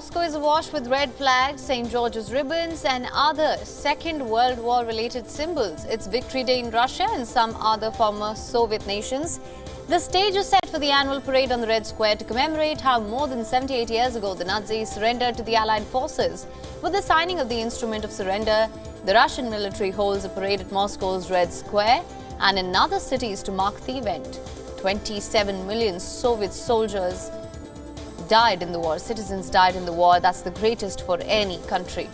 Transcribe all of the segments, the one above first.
Moscow is awash with red flags, St. George's ribbons and other Second World War related symbols. It's Victory Day in Russia and some other former Soviet nations. The stage is set for the annual parade on the Red Square to commemorate how more than 78 years ago the Nazis surrendered to the Allied forces. With the signing of the instrument of surrender, the Russian military holds a parade at Moscow's Red Square and in other cities to mark the event. 27 million Soviet soldiers died in the war. Citizens died in the war. That's the greatest for any country.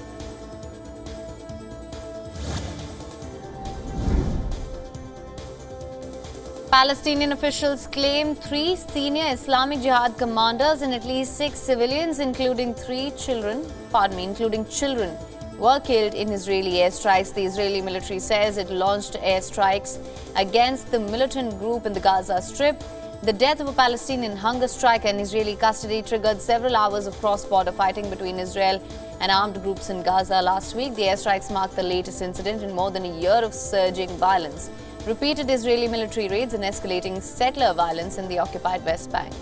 Palestinian officials claim 3 senior Islamic Jihad commanders and at least 6 civilians, including children, were killed in Israeli airstrikes. The Israeli military says it launched airstrikes against the militant group in the Gaza Strip. The death of a Palestinian hunger striker in Israeli custody triggered several hours of cross-border fighting between Israel and armed groups in Gaza last week. The airstrikes marked the latest incident in more than a year of surging violence. Repeated Israeli military raids and escalating settler violence in the occupied West Bank.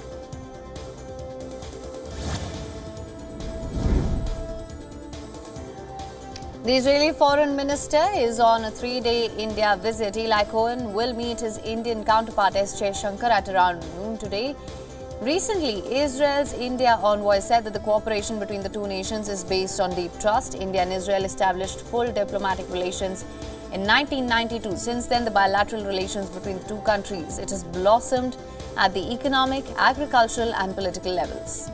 The Israeli foreign minister is on a 3-day India visit. Eli Cohen will meet his Indian counterpart S. Shankar at around noon today. Recently, Israel's India envoy said that the cooperation between the two nations is based on deep trust. India and Israel established full diplomatic relations in 1992. Since then, the bilateral relations between the two countries, it has blossomed at the economic, agricultural and political levels.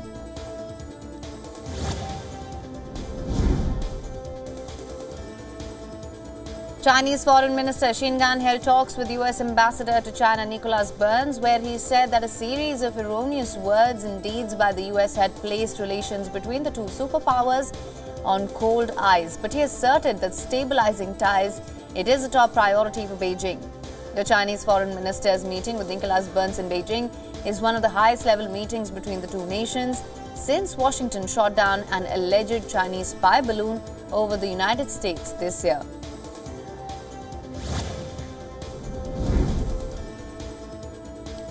Chinese Foreign Minister Qin Gang held talks with U.S. Ambassador to China Nicholas Burns, where he said that a series of erroneous words and deeds by the U.S. had placed relations between the two superpowers on cold ice. But he asserted that stabilizing ties, it is a top priority for Beijing. The Chinese Foreign Minister's meeting with Nicholas Burns in Beijing is one of the highest-level meetings between the two nations since Washington shot down an alleged Chinese spy balloon over the United States this year.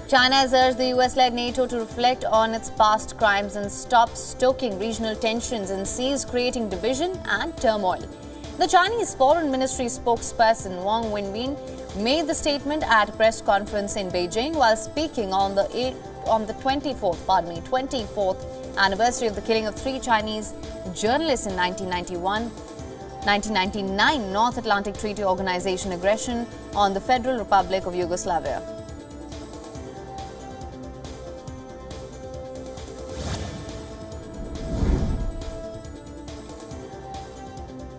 China has urged the US-led NATO to reflect on its past crimes and stop stoking regional tensions and cease creating division and turmoil. The Chinese Foreign Ministry spokesperson Wang Wenbin made the statement at a press conference in Beijing while speaking on the 24th anniversary of the killing of 3 Chinese journalists in 1999 North Atlantic Treaty Organization aggression on the Federal Republic of Yugoslavia.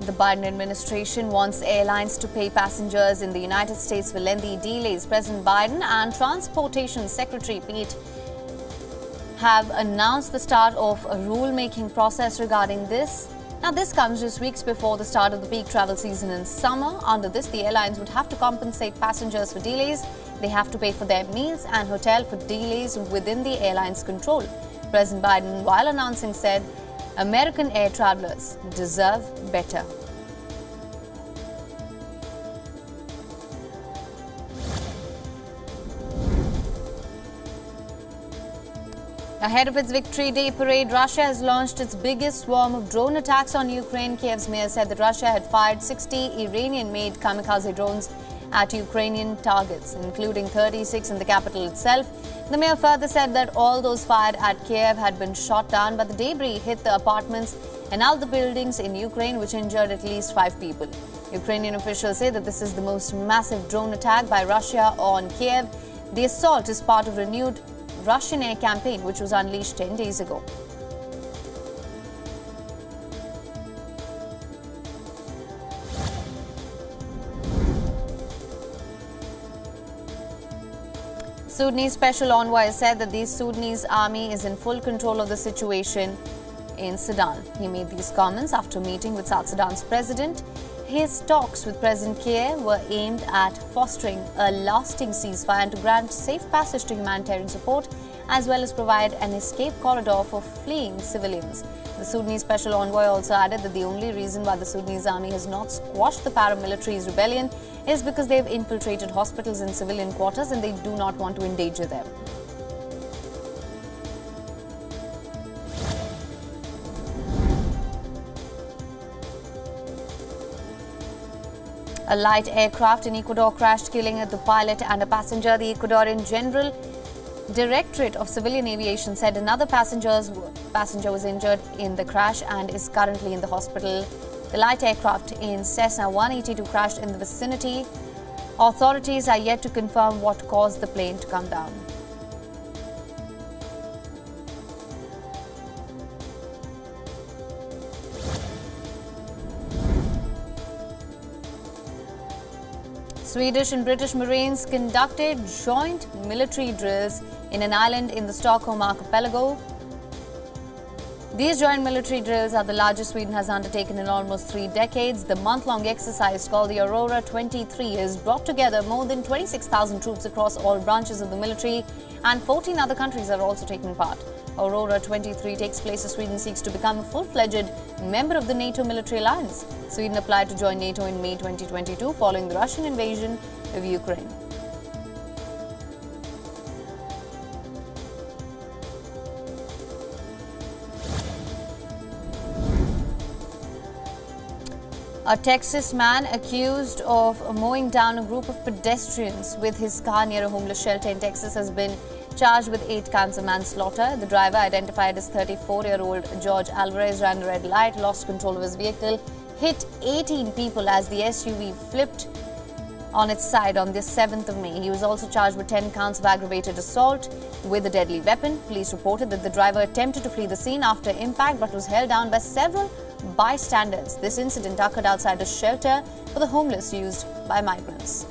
The Biden administration wants airlines to pay passengers in the United States for lengthy delays. President Biden and Transportation Secretary Pete have announced the start of a rule-making process regarding this. Now, this comes just weeks before the start of the peak travel season in summer. Under this, the airlines would have to compensate passengers for delays. They have to pay for their meals and hotel for delays within the airline's control. President Biden, while announcing, said, American air travelers deserve better. Ahead of its Victory Day parade, Russia has launched its biggest swarm of drone attacks on Ukraine. Kiev's mayor said that Russia had fired 60 Iranian-made kamikaze drones at Ukrainian targets, including 36 in the capital itself. The mayor further said that all those fired at Kiev had been shot down, but the debris hit the apartments and other buildings in Ukraine, which injured at least 5 people. Ukrainian officials say that this is the most massive drone attack by Russia on Kiev. The assault is part of a renewed Russian air campaign, which was unleashed 10 days ago. Sudanese special envoy said that the Sudanese army is in full control of the situation in Sudan. He made these comments after meeting with South Sudan's president. His talks with President Kiir were aimed at fostering a lasting ceasefire and to grant safe passage to humanitarian support, as well as provide an escape corridor for fleeing civilians. The Sudanese special envoy also added that the only reason why the Sudanese army has not squashed the paramilitary's rebellion is because they have infiltrated hospitals and civilian quarters and they do not want to endanger them. A light aircraft in Ecuador crashed, killing the pilot and a passenger. The Ecuadorian General Directorate of Civilian Aviation said another passenger was injured in the crash and is currently in the hospital. The light aircraft in Cessna 182 crashed in the vicinity. Authorities are yet to confirm what caused the plane to come down. Swedish and British Marines conducted joint military drills in an island in the Stockholm archipelago. These joint military drills are the largest Sweden has undertaken in almost 3 decades. The month-long exercise, called the Aurora 23, has brought together more than 26,000 troops across all branches of the military, and 14 other countries are also taking part. Aurora 23 takes place as Sweden seeks to become a full-fledged member of the NATO military alliance. Sweden applied to join NATO in May 2022 following the Russian invasion of Ukraine. A Texas man accused of mowing down a group of pedestrians with his car near a homeless shelter in Texas has been charged with 8 counts of manslaughter. The driver, identified as 34-year-old George Alvarez, ran a red light, lost control of his vehicle, hit 18 people as the SUV flipped on its side on the 7th of May. He was also charged with 10 counts of aggravated assault with a deadly weapon. Police reported that the driver attempted to flee the scene after impact but was held down by several bystanders. This incident occurred outside a shelter for the homeless used by migrants.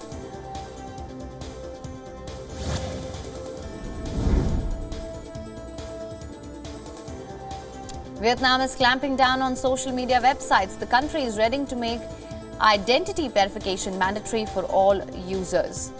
Vietnam is clamping down on social media websites. The country is ready to make identity verification mandatory for all users.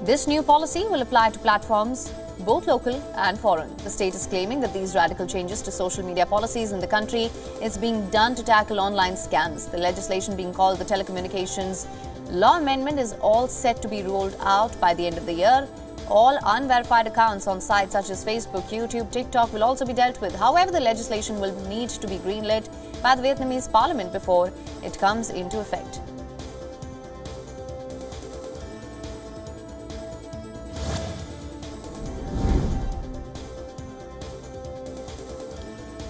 This new policy will apply to platforms both local and foreign. The state is claiming that these radical changes to social media policies in the country is being done to tackle online scams. The legislation, being called the Telecommunications Law Amendment, is all set to be rolled out by the end of the year. All unverified accounts on sites such as Facebook, YouTube, TikTok will also be dealt with. However, the legislation will need to be greenlit by the Vietnamese parliament before it comes into effect.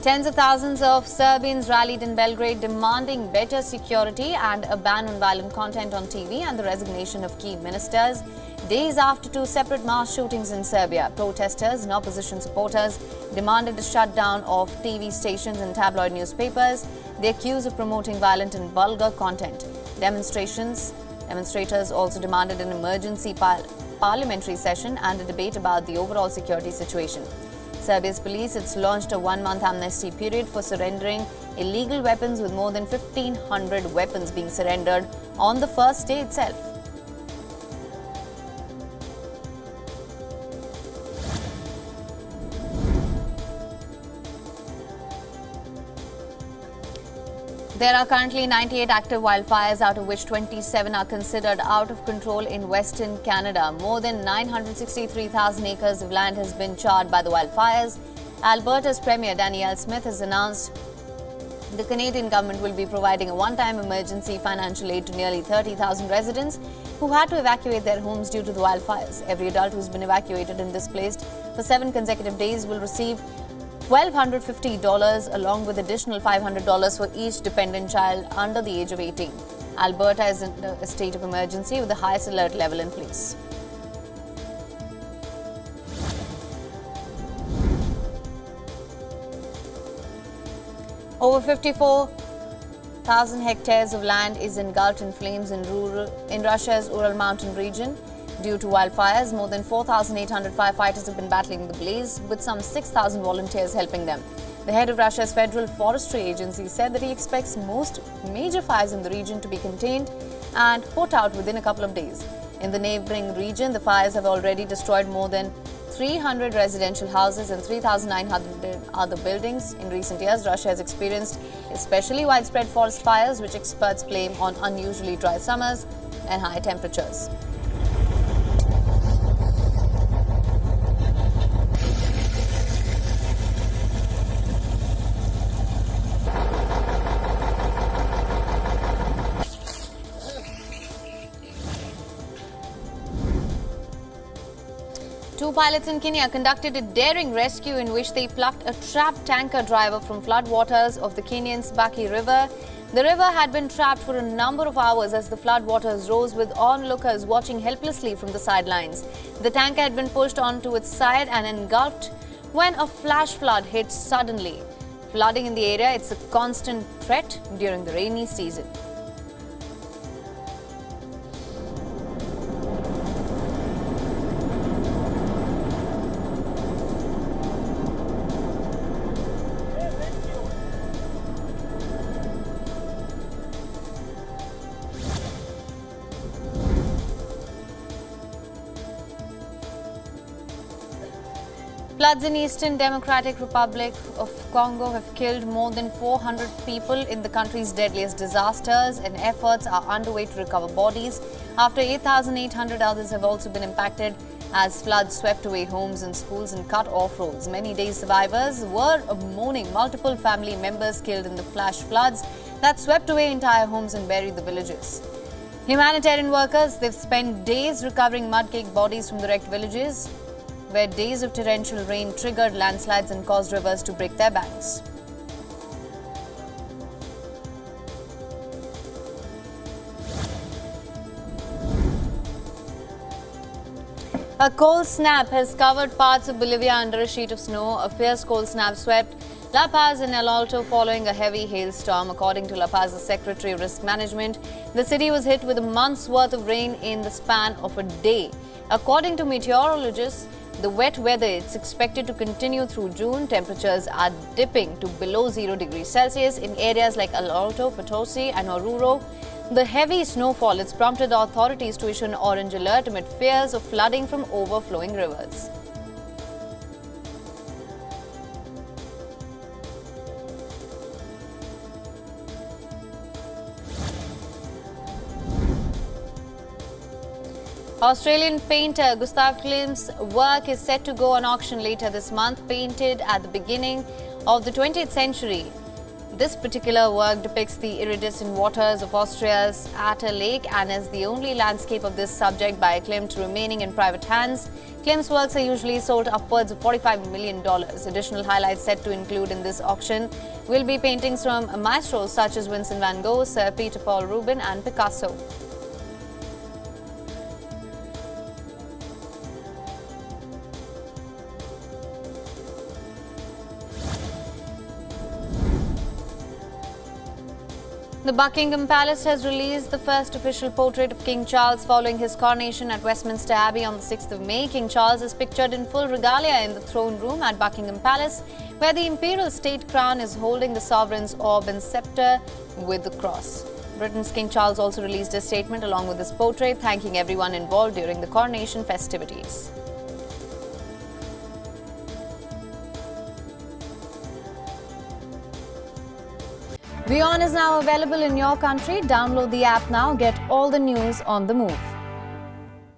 Tens of thousands of Serbians rallied in Belgrade demanding better security and a ban on violent content on TV and the resignation of key ministers. Days after 2 separate mass shootings in Serbia, protesters and opposition supporters demanded a shutdown of TV stations and tabloid newspapers. They accused of promoting violent and vulgar content. Demonstrators also demanded an emergency parliamentary session and a debate about the overall security situation. Serbia's police has launched a 1-month amnesty period for surrendering illegal weapons, with more than 1,500 weapons being surrendered on the first day itself. There are currently 98 active wildfires, out of which 27 are considered out of control in Western Canada. More than 963,000 acres of land has been charred by the wildfires. Alberta's Premier Danielle Smith has announced the Canadian government will be providing a one-time emergency financial aid to nearly 30,000 residents who had to evacuate their homes due to the wildfires. Every adult who's been evacuated and displaced for 7 consecutive days will receive $1,250 along with additional $500 for each dependent child under the age of 18. Alberta is in a state of emergency with the highest alert level in place. Over 54,000 hectares of land is engulfed in flames in Russia's Ural mountain region. Due to wildfires, more than 4,800 firefighters have been battling the blaze, with some 6,000 volunteers helping them. The head of Russia's Federal Forestry Agency said that he expects most major fires in the region to be contained and put out within a couple of days. In the neighboring region, the fires have already destroyed more than 300 residential houses and 3,900 other buildings. In recent years, Russia has experienced especially widespread forest fires, which experts blame on unusually dry summers and high temperatures. Two pilots in Kenya conducted a daring rescue in which they plucked a trapped tanker driver from floodwaters of the Kenyan Sabaki River. The river had been trapped for a number of hours as the floodwaters rose, with onlookers watching helplessly from the sidelines. The tanker had been pushed onto its side and engulfed when a flash flood hit suddenly. Flooding in the area is a constant threat during the rainy season. Floods in Eastern Democratic Republic of Congo have killed more than 400 people in the country's deadliest disasters, and efforts are underway to recover bodies after 8,800 others have also been impacted as floods swept away homes and schools and cut off roads. Many day survivors were mourning multiple family members killed in the flash floods that swept away entire homes and buried the villages. Humanitarian workers, they've spent days recovering mud-caked bodies from the wrecked villages, where days of torrential rain triggered landslides and caused rivers to break their banks. A cold snap has covered parts of Bolivia under a sheet of snow. A fierce cold snap swept La Paz and El Alto following a heavy hailstorm. According to La Paz's Secretary of Risk Management, the city was hit with a month's worth of rain in the span of a day. According to meteorologists, the wet weather is expected to continue through June. Temperatures are dipping to below 0 degrees Celsius in areas like El Alto, Potosi and Oruro. The heavy snowfall has prompted the authorities to issue an orange alert amid fears of flooding from overflowing rivers. Australian painter Gustav Klimt's work is set to go on auction later this month. Painted at the beginning of the 20th century, this particular work depicts the iridescent waters of Austria's Atta Lake and is the only landscape of this subject by Klimt remaining in private hands. Klimt's works are usually sold upwards of $45 million. Additional highlights set to include in this auction will be paintings from maestros such as Vincent van Gogh, Sir Peter Paul Rubens and Picasso. The Buckingham Palace has released the first official portrait of King Charles following his coronation at Westminster Abbey on the 6th of May. King Charles is pictured in full regalia in the throne room at Buckingham Palace, where the imperial state crown is holding the sovereign's orb and scepter with the cross. Britain's King Charles also released a statement along with his portrait, thanking everyone involved during the coronation festivities. WION is now available in your country. Download the app now. Get all the news on the move.